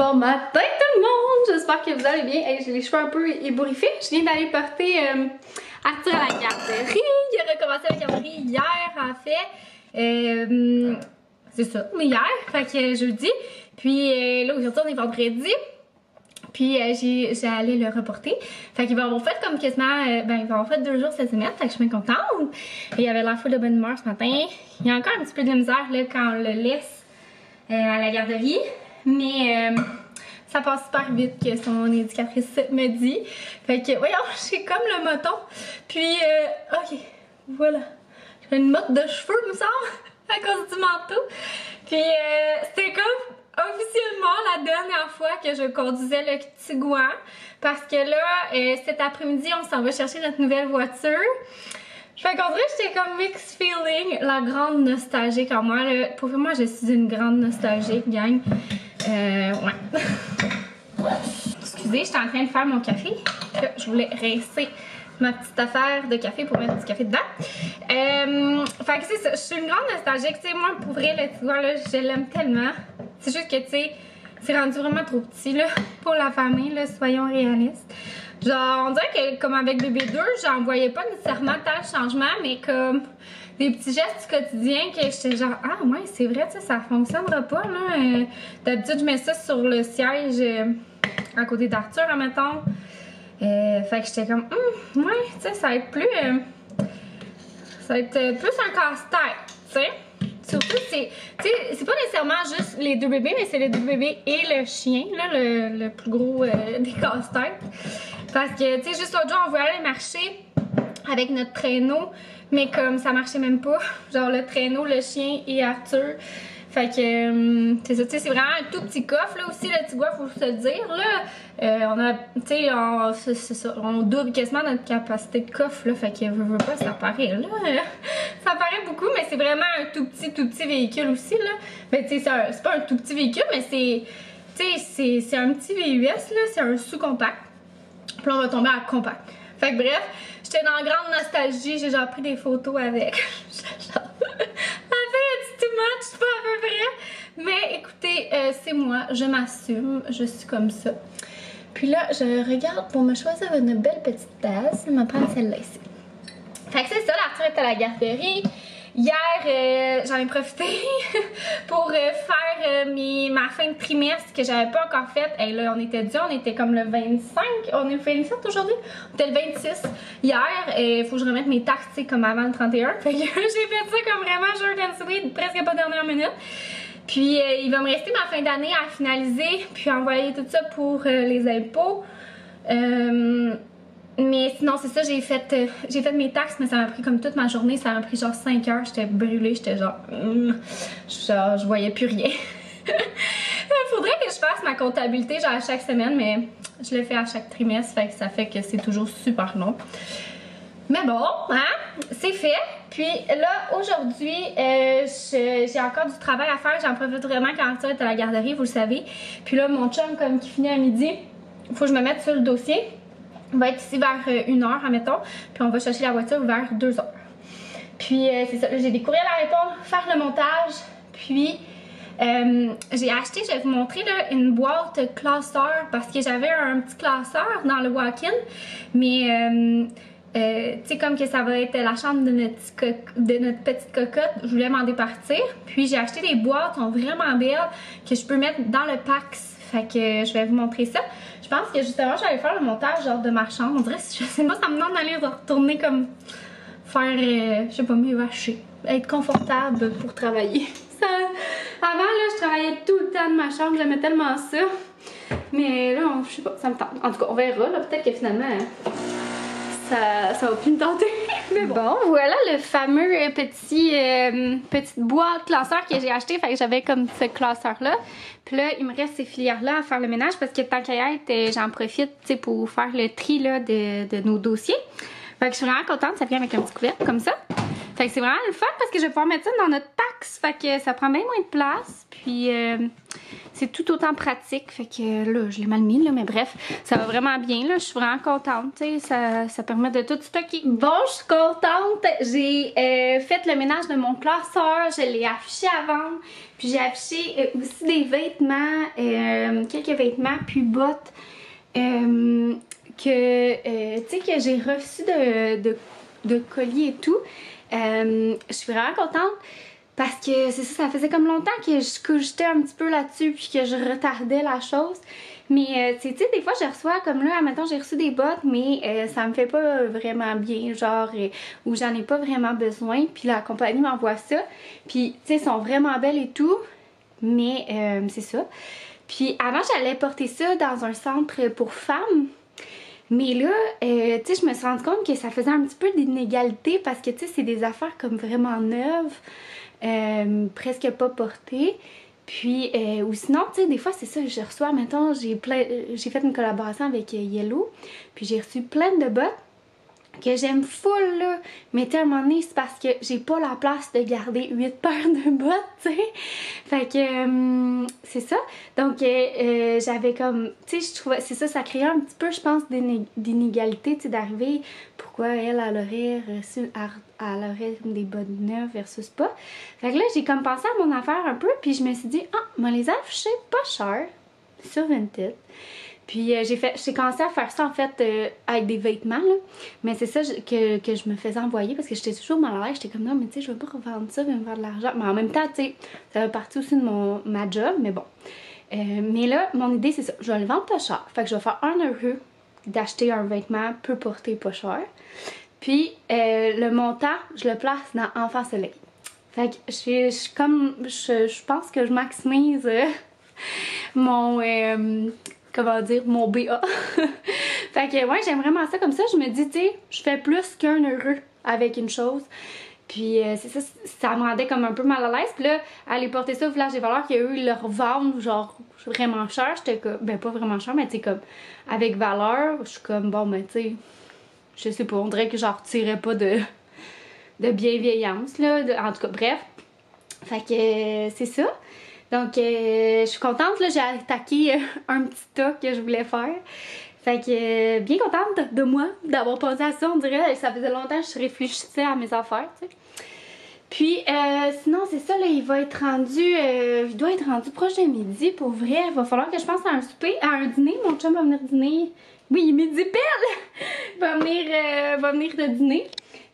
Bon matin tout le monde, j'espère que vous allez bien. Hey, j'ai les cheveux un peu ébouriffés. Je viens d'aller porter Arthur à la garderie. Il a recommencé à la garderie hier en fait. C'est ça, hier, fait que jeudi. Puis là aujourd'hui on est vendredi. Puis j'ai allé le reporter. Fait qu'il va avoir fait comme quasiment, il va avoir fait 2 jours cette semaine. Fait que je suis bien contente. Et il avait l'air full de bonne humeur ce matin. Il y a encore un petit peu de misère là, quand on le laisse à la garderie. Mais ça passe super vite que son éducatrice me dit. Fait que voyons, j'ai comme le moton. Puis ok, voilà. J'ai une motte de cheveux, me semble, à cause du manteau. Puis c'était comme officiellement la dernière fois que je conduisais le Tiguan. Parce que là, cet après-midi, on s'en va chercher notre nouvelle voiture. Fait qu'en vrai, j'étais comme mixed feeling, la grande nostalgique en moi. Là. Pour moi, je suis une grande nostalgique, gang. Ouais. Excusez, j'étais en train de faire mon café. Là, je voulais rincer ma petite affaire de café pour mettre du café dedans. Fait que c'est ça, je suis une grande nostalgique. Tu sais, moi, pour vrai, le Tiguan, là, je l'aime tellement. C'est juste que, tu sais, c'est rendu vraiment trop petit, là, pour la famille, là, soyons réalistes. Genre, on dirait que, comme avec bébé 2, j'en voyais pas nécessairement tant de changements, mais comme des petits gestes quotidiens que j'étais genre, ah ouais, c'est vrai, tu sais, ça fonctionnera pas, là. D'habitude, je mets ça sur le siège à côté d'Arthur, admettons. Fait que j'étais comme, ouais, tu sais, ça va être plus. Ça va être plus un casse-tête, tu sais. Surtout, c'est pas nécessairement juste les 2 bébés, mais c'est les 2 bébés et le chien, là, le plus gros des casse-têtes. Parce que, tu sais, juste l'autre jour, on voulait aller marcher avec notre traîneau, mais comme ça marchait même pas. Genre le traîneau, le chien et Arthur. Fait que, c'est ça, tu sais, c'est vraiment un tout petit coffre, là, aussi, le Tiguan, faut se le dire, là. On a, tu sais, c'est ça, on double quasiment notre capacité de coffre, là, fait que, veut pas, ça paraît, là. Ça paraît beaucoup, mais c'est vraiment un tout petit véhicule aussi, là. Mais, tu sais, c'est pas un tout petit véhicule, mais c'est, tu sais, c'est un petit VUS, là, c'est un sous-compact. Puis là, on va tomber à compact. Fait que, bref, j'étais dans grande nostalgie, j'ai genre pris des photos avec. Genre, c'est pas à peu près. Mais écoutez, c'est moi, je m'assume, je suis comme ça. Puis là, je regarde pour me choisir une belle petite tasse. Je vais me prendre celle-là ici. Fait que c'est ça, l'Arthur est à la garderie. Hier, j'en ai profité pour faire ma fin de trimestre que j'avais pas encore faite. Et là, on était dû, on était comme le 25. On est le 27 aujourd'hui. On était le 26 hier. Il faut que je remette mes taxes, tu sais, comme avant le 31. Fait que j'ai fait ça comme vraiment short and sweet, presque pas dernière minute. Puis il va me rester ma fin d'année à finaliser, puis envoyer tout ça pour les impôts. Mais sinon, c'est ça, j'ai fait mes taxes, mais ça m'a pris comme toute ma journée. Ça m'a pris genre 5 heures. J'étais brûlée, j'étais genre je voyais plus rien. Il faudrait que je fasse ma comptabilité genre à chaque semaine, mais je le fais à chaque trimestre, fait que ça fait que c'est toujours super long. Mais bon, hein, c'est fait. Puis là, aujourd'hui, j'ai encore du travail à faire. J'en profite vraiment quand Arthur est à la garderie, vous le savez. Puis là, mon chum, comme qui finit à midi, il faut que je me mette sur le dossier. On va être ici vers 1h, admettons. Puis on va chercher la voiture vers 2h. Puis c'est ça, j'ai des courriels à répondre, faire le montage. Puis j'ai acheté, je vais vous montrer là, une boîte classeur parce que j'avais un petit classeur dans le walk-in. Mais tu sais, comme que ça va être la chambre de notre petite cocotte, je voulais m'en départir. Puis j'ai acheté des boîtes, sont vraiment belles, que je peux mettre dans le Pax. Fait que je vais vous montrer ça. Je pense que justement, j'allais faire le montage genre de ma chambre. On dirait, je sais pas, ça me demande d'aller retourner comme faire, je sais pas, m'évacher. Être confortable pour travailler. Ça, avant, là, je travaillais tout le temps de ma chambre. J'aimais tellement ça. Mais là, je sais pas, ça me tente. En tout cas, on verra. Là, peut-être que finalement, ça va plus me tenter. Mais bon, voilà le fameux petite boîte classeur que j'ai acheté. Fait que j'avais comme ce classeur-là. Puis là, il me reste ces filières-là à faire le ménage parce que tant qu'à y être, j'en profite pour faire le tri là, de nos dossiers. Fait que je suis vraiment contente. Ça vient avec un petit couvercle comme ça. Fait que c'est vraiment le fun parce que je vais pouvoir mettre ça dans notre pack. relax, fait que ça prend bien moins de place, puis c'est tout autant pratique, fait que là, je l'ai mal mis, là, mais bref, ça va vraiment bien, là, je suis vraiment contente, tu sais, ça permet de tout stocker. Bon, je suis contente, j'ai fait le ménage de mon classeur, je l'ai affiché à vendre, puis j'ai affiché aussi des vêtements, quelques vêtements, puis bottes, que, tu sais, que j'ai reçu de colis et tout. Je suis vraiment contente parce que c'est ça, ça faisait comme longtemps que je cogitais un petit peu là-dessus puis que je retardais la chose. Mais tu sais, des fois je reçois comme là, admettons j'ai reçu des bottes, mais ça me fait pas vraiment bien, genre, ou j'en ai pas vraiment besoin. Puis la compagnie m'envoie ça. Puis tu sais, elles sont vraiment belles et tout, mais c'est ça. Puis avant j'allais porter ça dans un centre pour femmes. Mais là, tu sais, je me suis rendu compte que ça faisait un petit peu d'inégalité parce que, tu sais, c'est des affaires comme vraiment neuves, presque pas portées. Puis, ou sinon, tu sais, des fois, c'est ça, je reçois, mettons, j'ai fait une collaboration avec Yellow, puis j'ai reçu plein de bottes que j'aime full, là. Mais tu sais, à un moment donné, c'est parce que j'ai pas la place de garder 8 paires de bottes, tu sais. Fait que, c'est ça. Donc, j'avais comme, tu sais, je trouvais, c'est ça, ça créait un petit peu, je pense, d'inégalité, tu sais, d'arriver, pourquoi elle aurait reçu, elle aurait des bottes neuves versus pas. Fait que là, j'ai comme pensé à mon affaire un peu, puis je me suis dit, ah, moi les afficher pas cher sur Vinted. Puis j'ai commencé à faire ça en fait avec des vêtements là. Mais c'est ça que je me faisais envoyer parce que j'étais toujours mal à l'aise. J'étais comme non mais tu sais je veux pas revendre ça, je vais me faire de l'argent. Mais en même temps tu sais ça fait partie aussi de ma job mais bon. Mais là mon idée c'est ça, je vais le vendre pas cher. Fait que je vais faire 1 euro d'acheter un vêtement peu porté pas cher. Puis le montant je le place dans Enfant Soleil. Fait que je pense que je maximise mon comment dire, mon BA. Fait que ouais, j'aime vraiment ça comme ça. Je me dis, tu sais, je fais plus qu'1 euro avec une chose. Puis c'est ça, ça me rendait comme un peu mal à l'aise. Puis là, aller porter ça au Village des Valeurs, qu'eux, ils le revendent genre vraiment cher. J'étais comme, ben pas vraiment cher, mais tu sais, comme avec valeur, je suis comme, bon, ben tu sais, je sais pas, on dirait que j'en retirais pas de bienveillance, là. En tout cas, bref. Fait que c'est ça. Donc, je suis contente, là, j'ai attaqué un petit tas que je voulais faire. Fait que, bien contente de moi, d'avoir pensé à ça, on dirait, ça faisait longtemps que je réfléchissais à mes affaires, tu sais. Puis, sinon, c'est ça, là, il va être rendu, il doit être rendu proche de midi, pour vrai. Il va falloir que je pense à un souper, à un dîner, mon chum va venir dîner. Oui, il est midi pile! va venir de dîner.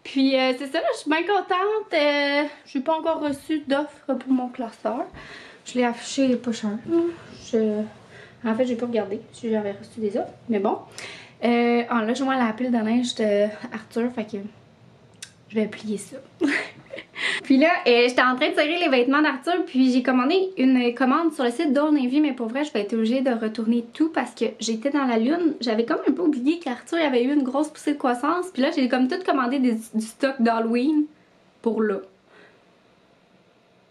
Puis, c'est ça, là, je suis bien contente. J'ai pas encore reçu d'offre pour mon classeur. Je l'ai affiché pas cher. En fait, j'ai pas regardé si j'avais reçu des offres, mais bon. Là, je vois la pile de linge d'Arthur, fait que je vais plier ça. Puis là, j'étais en train de tirer les vêtements d'Arthur, puis j'ai commandé une commande sur le site d'Old Navy, mais pour vrai, je vais être obligée de retourner tout parce que j'étais dans la lune. J'avais comme un peu oublié qu'Arthur avait eu une grosse poussée de croissance, puis là, j'ai comme tout commandé du stock d'Halloween pour là.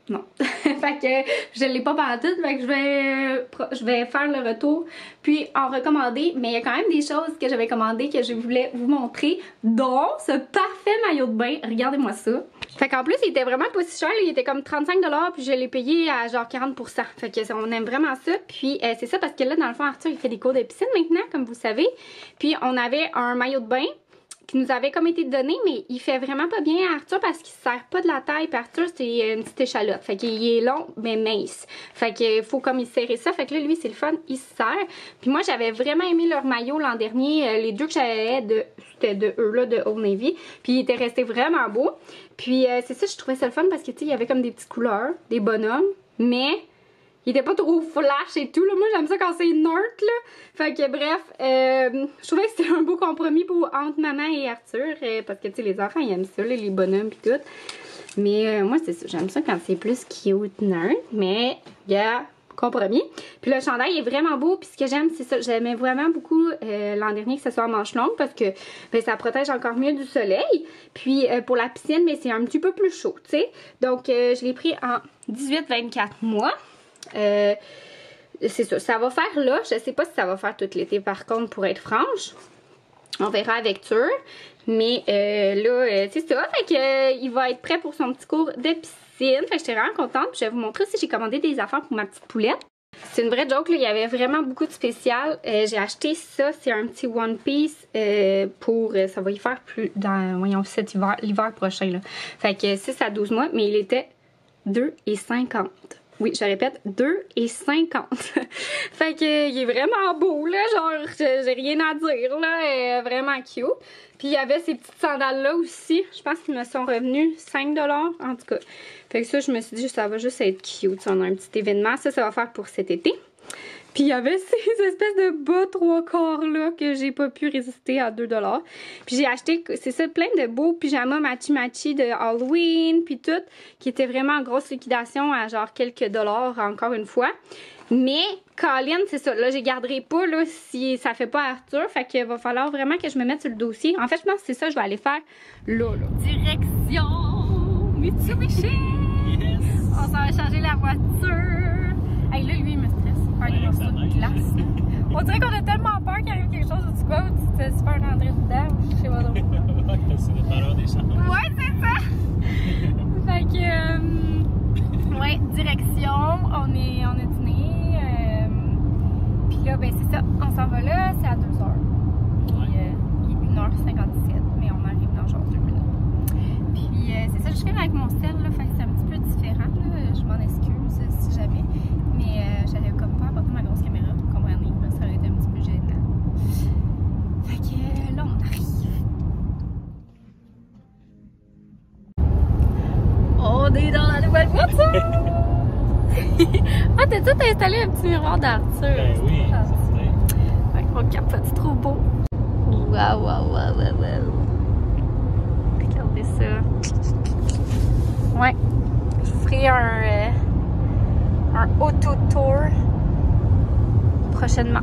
Non. Fait que je l'ai pas partout, fait que je vais faire le retour puis en recommander, mais il y a quand même des choses que j'avais commandées que je voulais vous montrer, dont ce parfait maillot de bain. Regardez-moi ça. Fait qu'en plus il était vraiment pas si cher, il était comme 35$ puis je l'ai payé à genre 40%. Fait que on aime vraiment ça. Puis c'est ça parce que là dans le fond Arthur il fait des cours de piscine maintenant comme vous savez. Puis on avait un maillot de bain qui nous avait comme été donné, mais il fait vraiment pas bien à Arthur parce qu'il se serre pas de la taille. Puis Arthur, c'est une petite échalote. Fait qu'il est long, mais mince. Fait qu'il faut comme il serrer ça. Fait que là, lui, c'est le fun, il se serre. Puis moi, j'avais vraiment aimé leur maillot l'an dernier. Les deux que j'avais, c'était de eux, là, de Old Navy. Puis il était resté vraiment beau. Puis c'est ça, je trouvais ça le fun parce que, tu sais, il y avait comme des petites couleurs, des bonhommes, mais il était pas trop flash et tout, là. Moi, j'aime ça quand c'est nerd, là. Fait que, bref, je trouvais que c'était un beau compromis entre maman et Arthur. Parce que, tu sais, les enfants, ils aiment ça, là, les bonhommes pis tout. Mais moi, c'est ça. J'aime ça quand c'est plus cute, nerd. Mais, yeah, compromis. Puis le chandail est vraiment beau. Puis ce que j'aime, c'est ça. J'aimais vraiment beaucoup l'an dernier que ce soit en manche longue. Parce que, ben, ça protège encore mieux du soleil. Puis, pour la piscine, mais c'est un petit peu plus chaud, tu sais. Donc, je l'ai pris en 18-24 mois. C'est ça, ça va faire là, je sais pas si ça va faire tout l'été par contre pour être franche, on verra avec Tur, mais là c'est ça, fait que il va être prêt pour son petit cours de piscine. piscine. Fait que j'étais vraiment contente. Puis je vais vous montrer aussi, j'ai commandé des affaires pour ma petite poulette. C'est une vraie joke, là. Il y avait vraiment beaucoup de spécial. J'ai acheté ça, c'est un petit One Piece pour... ça va y faire plus dans, voyons, cet hiver, l'hiver prochain, là. Fait que 6 à 12 mois, mais il était 2,50. Oui, je répète, 2,50. Fait que il est vraiment beau, là. Genre, j'ai rien à dire, là. Vraiment cute. Puis il y avait ces petites sandales-là aussi. Je pense qu'ils me sont revenus 5 $, en tout cas. Fait que ça, je me suis dit, ça va juste être cute. On a un petit événement. Ça va faire pour cet été. Puis il y avait ces espèces de bas 3/4 là que j'ai pas pu résister à 2 $. Puis j'ai acheté, c'est ça, plein de beaux pyjamas matchy de Halloween, puis tout, qui étaient vraiment en grosse liquidation à genre quelques dollars encore une fois. Mais Colin, c'est ça, là je garderai pas là si ça fait pas Arthur, fait qu'il va falloir vraiment que je me mette sur le dossier. En fait, je pense que c'est ça que je vais aller faire là. Direction Mitsubishi! Yes. On s'en va changer la voiture. Hey, là, lui, il me stresse. Faire des morceaux de glace. On dirait qu'on a tellement peur qu'il arrive quelque chose ou tu vas ou tu te fais rentrer dedans ou je sais pas trop. C'est le parleur des chambres. Ouais, c'est ça! Fait que, ouais, direction, on a dîné. Puis là, ben c'est ça, on s'en va là, c'est à 2 heures. Puis il est 1h57, mais on arrive dans genre 2 minutes. Puis c'est ça, je filme avec mon sel, là, fait que c'est un petit peu différent, là. Je m'en excuse si jamais. Mais j'avais comme pas apporté ma grosse caméra, vous comprenez, ça aurait été un petit peu gênant. Fait que là, on arrive. On est dans la nouvelle voiture! Ah, t'as tout installé un petit miroir d'Arthur. Ben oui, c'est vrai. On capote, c'est trop beau. Waouh, waouh, waouh, waouh, waouh. Regardez ça. Ouais. Je vous ferai un auto-tour prochainement.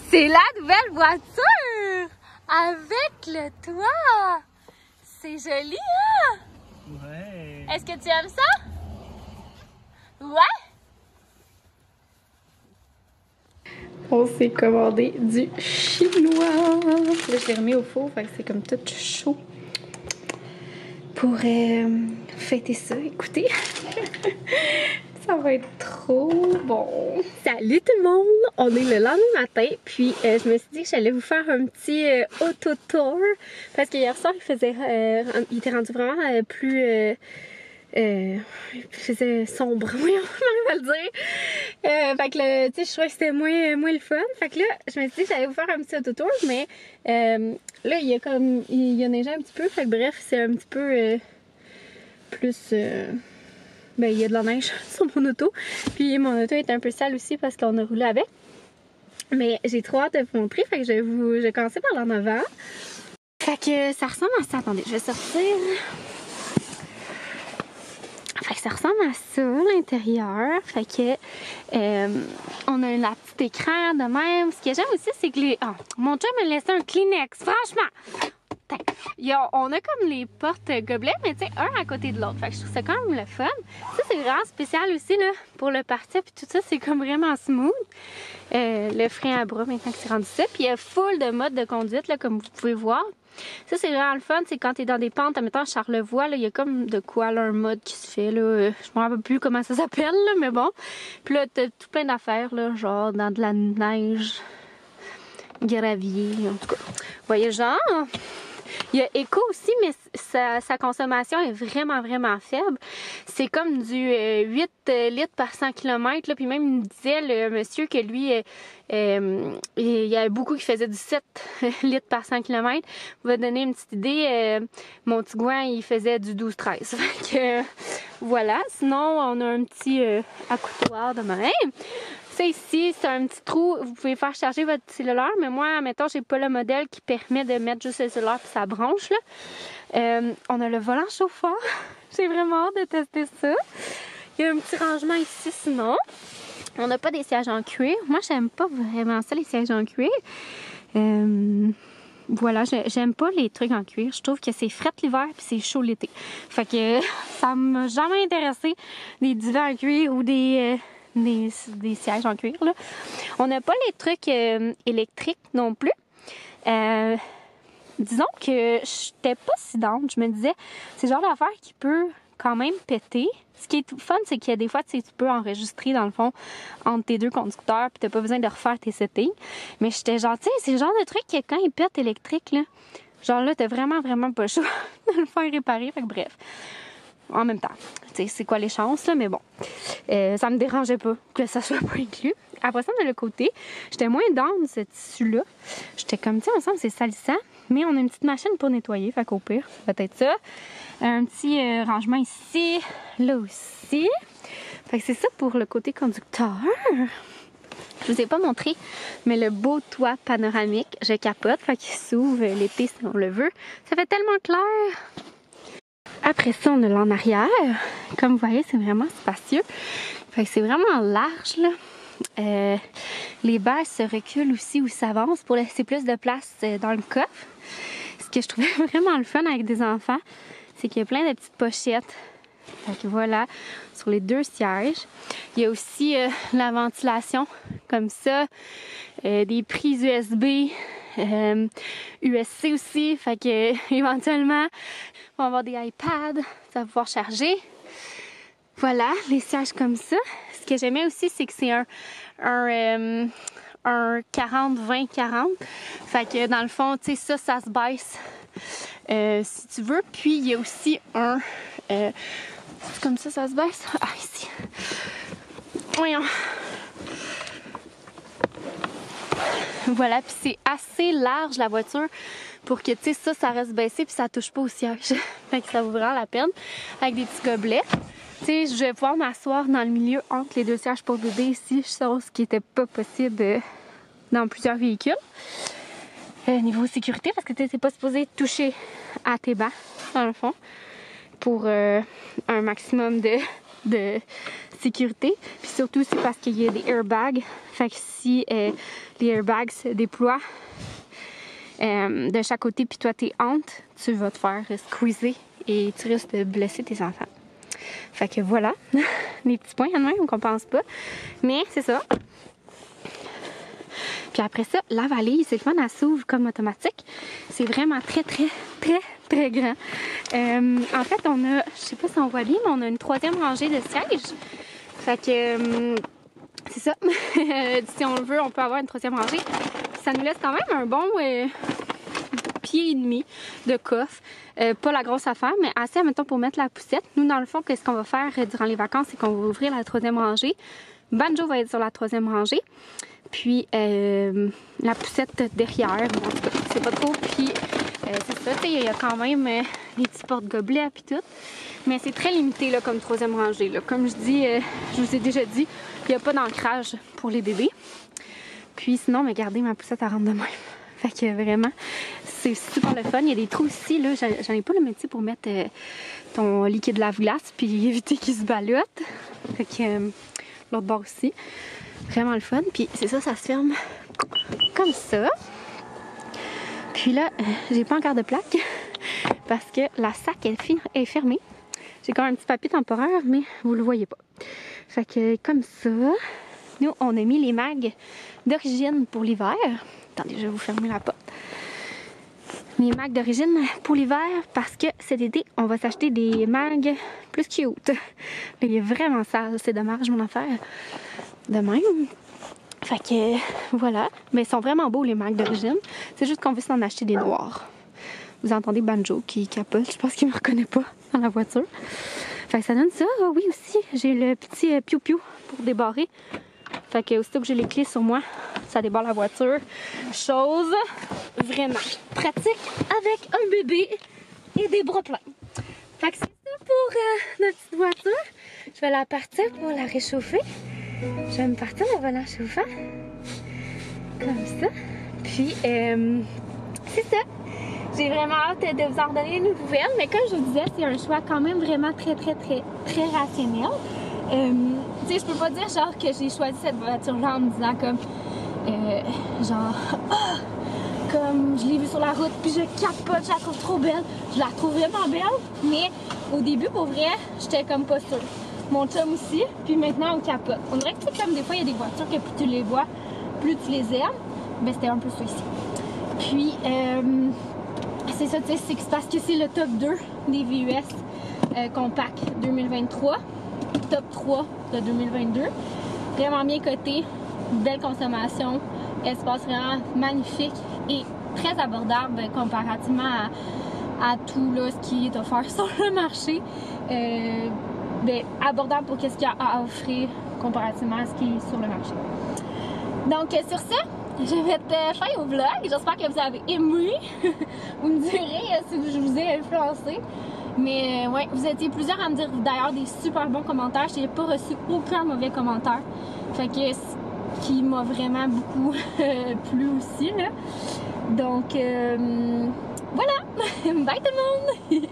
C'est la nouvelle voiture! Avec le toit! C'est joli, hein? Ouais. Est-ce que tu aimes ça? Ouais? On s'est commandé du chinois. Là, je l'ai remis au four, fait que c'est comme tout chaud. Pour fêter ça, écoutez. Ça va être trop bon. Salut tout le monde! On est le lendemain matin, puis je me suis dit que j'allais vous faire un petit auto-tour. Parce que hier soir, il était rendu vraiment plus... il faisait sombre, oui, on va le dire. Fait que tu sais, je trouvais que c'était moins le fun. Fait que là, je me suis dit que j'allais vous faire un petit autotour, mais là, il y a neigé un petit peu. Fait que bref, c'est un petit peu plus... ben, il y a de la neige sur mon auto. Puis mon auto est un peu sale aussi parce qu'on a roulé avec. Mais j'ai trop hâte de vous montrer. Fait que je vais commencer par l'en avant. Fait que ça ressemble à ça. Attendez, je vais sortir... Fait que ça ressemble à ça, l'intérieur. Fait que on a un petit écran de même. Ce que j'aime aussi, c'est que mon chum m'a laissé un Kleenex. Franchement, on a comme les portes gobelets, mais tu sais, un à côté de l'autre. Fait que je trouve ça quand même le fun. Ça, c'est vraiment spécial aussi, là, pour le partir. Puis tout ça, c'est comme vraiment smooth. Le frein à bras, maintenant que c'est rendu ça. Puis il y a full de modes de conduite, là, comme vous pouvez voir. Ça, c'est vraiment le fun, c'est quand t'es dans des pentes, admettons Charlevoix, là, il y a comme de quoi, là, un mode qui se fait, là, je me rappelle plus comment ça s'appelle, là, mais bon. Puis là, t'as tout plein d'affaires, là, genre dans de la neige, gravier, en tout cas. Vous voyez, genre... Il y a Eco aussi, mais sa consommation est vraiment, vraiment faible. C'est comme du 8 litres par 100 km. Là. Puis même, il me disait, le monsieur, que lui, il y avait beaucoup qui faisaient du 7 litres par 100 km. Pour vous donner une petite idée, mon Tiguan, il faisait du 12-13. Fait que, voilà. Sinon, on a un petit accoudoir de même. Ça ici, c'est un petit trou, vous pouvez faire charger votre cellulaire, mais moi, mettons, j'ai pas le modèle qui permet de mettre juste le cellulaire puis sa branche, là. On a le volant chauffeur. J'ai vraiment hâte de tester ça. Il y a un petit rangement ici, sinon. On n'a pas des sièges en cuir. Moi, j'aime pas vraiment ça, les sièges en cuir. Voilà, j'aime pas les trucs en cuir. Je trouve que c'est fret l'hiver puis c'est chaud l'été. Fait que ça m'a jamais intéressé, des divans en cuir ou des sièges en cuir, là. On n'a pas les trucs électriques non plus. Disons que j'étais pas si down. Je me disais, c'est le genre d'affaire qui peut quand même pété. Ce qui est fun, c'est qu'il y a des fois, tu peux enregistrer dans le fond entre tes deux conducteurs puis t'as pas besoin de refaire tes settings. Mais j'étais genre, tu sais, c'est le genre de truc que quand il pète électrique, là, genre là, t'as vraiment pas le choix de le faire réparer. Fait que bref, en même temps, tu sais, c'est quoi les chances, là, mais bon, ça me dérangeait pas que ça soit pas inclus. Après ça, de l'autre côté, j'étais moins down ce tissu-là. J'étais comme, tu sais, ensemble, c'est salissant, mais on a une petite machine pour nettoyer, fait qu'au pire, peut-être ça. Un petit rangement ici, là aussi. Fait que c'est ça pour le côté conducteur. Je vous ai pas montré, mais le beau toit panoramique, je capote, fait qu'il s'ouvre l'été si on le veut. Ça fait tellement clair! Après ça, on a l'en arrière. Comme vous voyez, c'est vraiment spacieux. Fait que c'est vraiment large, là. Les bases se reculent aussi ou s'avancent pour laisser plus de place dans le coffre. Ce que je trouvais vraiment le fun avec des enfants, c'est qu'il y a plein de petites pochettes. Fait que voilà, sur les deux sièges. Il y a aussi la ventilation, comme ça. Des prises USB, USB-C aussi. Fait que éventuellement, on va avoir des iPads, ça va pouvoir charger. Voilà, les sièges comme ça. Ce que j'aimais aussi, c'est que c'est un 40-20-40. Fait que dans le fond, tu sais, ça se baisse si tu veux. Puis il y a aussi un... comme ça se baisse. Ah, ici. Voyons. Voilà, puis c'est assez large la voiture pour que, tu sais, ça reste baissé puis ça touche pas au siège. Fait que ça vaut vraiment la peine. Avec des petits gobelets. Tu sais, je vais pouvoir m'asseoir dans le milieu entre les deux sièges pour bébé ici, chose qui était pas possible dans plusieurs véhicules. Niveau sécurité, parce que tu sais, c'est pas supposé toucher à tes bancs, dans le fond, pour un maximum de sécurité. Puis surtout, c'est parce qu'il y a des airbags. Fait que si les airbags se déploient de chaque côté, puis toi, t'es entre, tu vas te faire squeezer et tu risques de blesser tes enfants. Fait que voilà, des petits points en même qu'on pense pas. Mais c'est ça. Puis après ça, la valise, c'est le fun, elle s'ouvre comme automatique. C'est vraiment très grand. En fait, on a, je sais pas si on voit bien, mais on a une 3e rangée de sièges. Fait que c'est ça. Si on le veut, on peut avoir une 3e rangée. Ça nous laisse quand même un bon pied et demi de coffre. Pas la grosse affaire, mais assez, admettons, pour mettre la poussette. Nous, dans le fond, qu'est-ce qu'on va faire durant les vacances, c'est qu'on va ouvrir la 3e rangée. Banjo va être sur la 3e rangée. Puis la poussette derrière, bon, c'est pas trop. Puis c'est ça, il y a quand même des petits porte-gobelets puis tout. Mais c'est très limité là, comme 3e rangée. Là. Comme je dis, je vous ai déjà dit, il n'y a pas d'ancrage pour les bébés. Puis sinon, regardez, ma poussette, elle rentre de même. Fait que vraiment, c'est super le fun. Il y a des trous ici, là. J'en ai pas le métier pour mettre ton liquide lave-glace puis éviter qu'il se ballotte. Fait que l'autre bord aussi. Vraiment le fun. Puis c'est ça, ça se ferme comme ça. Puis là, j'ai pas encore de plaque parce que la sac est fermée. J'ai quand même un petit papier temporaire, mais vous le voyez pas. Fait que comme ça, nous, on a mis les mags d'origine pour l'hiver. Attendez, je vais vous fermer la porte. Les mags d'origine pour l'hiver parce que cet été, on va s'acheter des mags plus cute. Là, il est vraiment sale, c'est dommage mon affaire. De même. Fait que voilà. Mais ils sont vraiment beaux les mags d'origine. C'est juste qu'on veut s'en acheter des noirs. Vous entendez Banjo qui capote. Je pense qu'il me reconnaît pas dans la voiture. Fait que ça donne ça. Ah oui aussi, j'ai le petit piou-piou pour débarrer. Fait que aussitôt que j'ai les clés sur moi, ça débarre la voiture. Chose vraiment pratique avec un bébé et des bras pleins. Fait que c'est ça pour notre petite voiture. Je vais la partir pour la réchauffer. Je vais me partir le volant chauffant. Comme ça. Puis, c'est ça. J'ai vraiment hâte de vous en redonner une nouvelle. Mais comme je vous disais, c'est un choix quand même vraiment très rationnel. Tu sais, je peux pas dire genre que j'ai choisi cette voiture-là en me disant comme comme je l'ai vue sur la route puis je capote, je la trouve trop belle. Je la trouve vraiment belle, mais au début, pour vrai, j'étais comme pas sûre. Mon chum aussi, puis maintenant on capote. On dirait que c'est comme des fois, il y a des voitures que plus tu les vois, plus tu les aimes. Ben c'était un peu ça ici. Puis, c'est ça, tu sais, c'est parce que c'est le top 2 des VUS Compact 2023, top 3 de 2022. Vraiment bien coté, belle consommation, espace vraiment magnifique et très abordable comparativement à tout là, ce qui est offert sur le marché. Ben, abordable pour qu'est-ce qu'il y a à offrir comparativement à ce qui est sur le marché. Donc sur ce, je vais mettre fin au vlog. J'espère que vous avez aimé. Vous me direz si je vous ai influencé. Mais ouais, vous étiez plusieurs à me dire d'ailleurs des super bons commentaires. Je n'ai pas reçu aucun mauvais commentaire. Fait que ce qui m'a vraiment beaucoup plu aussi. Là. Donc voilà. Bye tout le monde!